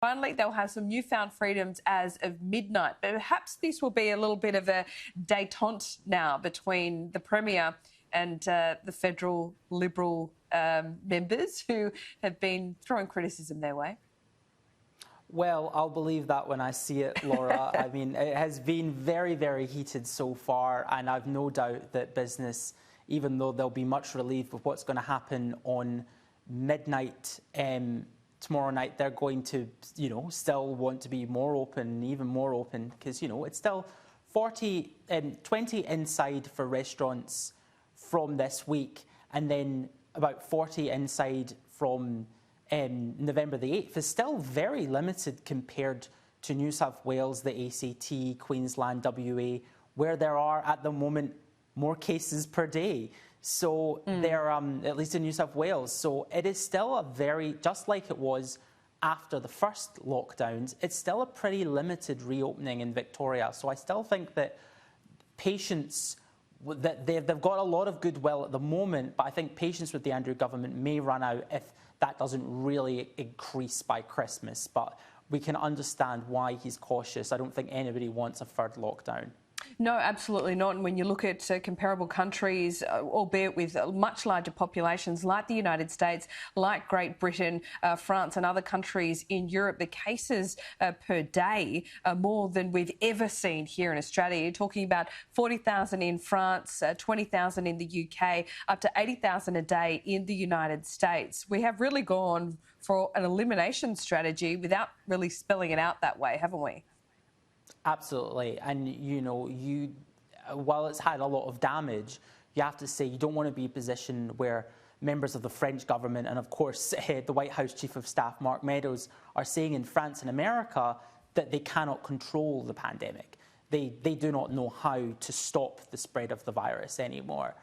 Finally, they'll have some newfound freedoms as of midnight. But perhaps this will be a little bit of a détente now between the Premier and the federal Liberal members who have been throwing criticism their way. Well, I'll believe that when I see it, Laura. I mean, it has been very, very heated so far, and I've no doubt that business, even though they'll be much relieved with what's going to happen on midnight tomorrow night, they're going to, still want to be more open, even more open, because, it's still 20 inside for restaurants from this week, and then about 40 inside from November the 8th is still very limited compared to New South Wales, the ACT, Queensland, WA, where there are at the moment more cases per day. So they're, at least in New South Wales. So it is still a very, just like it was after the first lockdowns, it's still a pretty limited reopening in Victoria. So I still think that patience, that they've got a lot of goodwill at the moment, but I think patience with the Andrew government may run out if that doesn't really increase by Christmas. But we can understand why he's cautious. I don't think anybody wants a third lockdown. No, absolutely not. And when you look at comparable countries, albeit with much larger populations like the United States, like Great Britain, France and other countries in Europe, the cases per day are more than we've ever seen here in Australia. You're talking about 40,000 in France, 20,000 in the UK, up to 80,000 a day in the United States. We have really gone for an elimination strategy without really spelling it out that way, haven't we? Absolutely. And, while it's had a lot of damage, you have to say you don't want to be in a position where members of the French government and, of course, the White House Chief of Staff, Mark Meadows, are saying in France and America that they cannot control the pandemic. They do not know how to stop the spread of the virus anymore.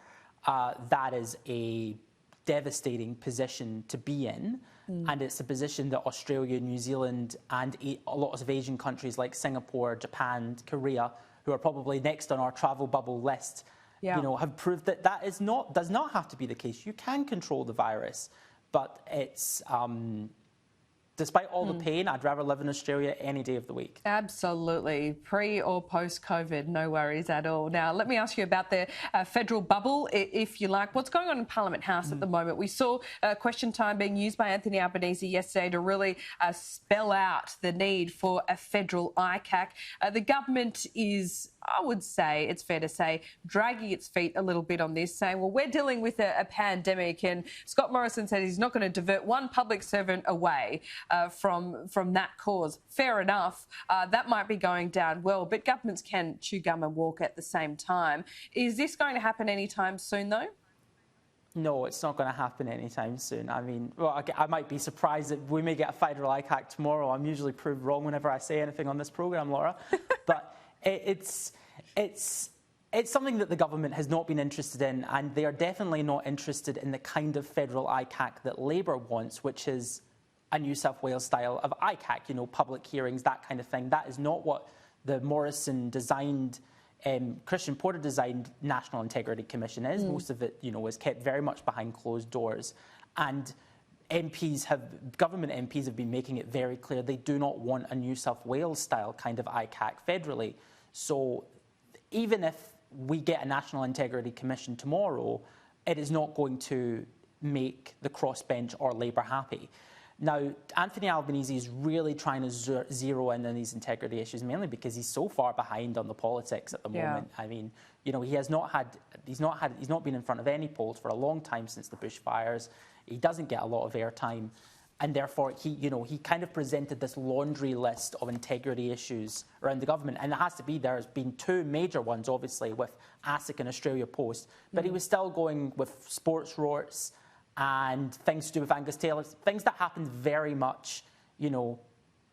That is a devastating position to be in. And it's a position that Australia, New Zealand and a lot of Asian countries like Singapore, Japan, Korea, who are probably next on our travel bubble list, have proved that does not have to be the case. You can control the virus, but it's despite all the pain, I'd rather live in Australia any day of the week. Absolutely. Pre or post-COVID, no worries at all. Now, let me ask you about the federal bubble, if you like. What's going on in Parliament House at the moment? We saw question time being used by Anthony Albanese yesterday to really spell out the need for a federal ICAC. The government is, I would say, it's fair to say, dragging its feet a little bit on this, saying, well, we're dealing with a pandemic, and Scott Morrison said he's not going to divert one public servant away from that cause. Fair enough, that might be going down well, but governments can chew gum and walk at the same time. Is this going to happen anytime soon, though? No, it's not going to happen anytime soon. I mean, well, I might be surprised that we may get a federal ICAC tomorrow. I'm usually proved wrong whenever I say anything on this programme, Laura. But it's something that the government has not been interested in, and they are definitely not interested in the kind of federal ICAC that Labour wants, which is a New South Wales style of ICAC, public hearings, that kind of thing. That is not what the Morrison-designed, Christian Porter-designed National Integrity Commission is. Most of it, is kept very much behind closed doors. And government MPs have been making it very clear they do not want a New South Wales-style kind of ICAC federally. So even if we get a National Integrity Commission tomorrow, it is not going to make the crossbench or Labour happy. Now, Anthony Albanese is really trying to zero in on these integrity issues, mainly because he's so far behind on the politics at the moment. I mean, he's not been in front of any polls for a long time since the bushfires. He doesn't get a lot of airtime, and therefore he kind of presented this laundry list of integrity issues around the government. And it has to be, there's been two major ones, obviously, with ASIC and Australia Post, but he was still going with sports rorts and things to do with Angus Taylor, things that happened very much,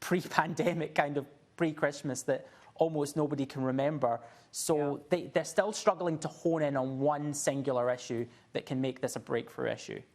pre-pandemic, kind of pre-Christmas, that almost nobody can remember. So they're still struggling to hone in on one singular issue that can make this a breakthrough issue.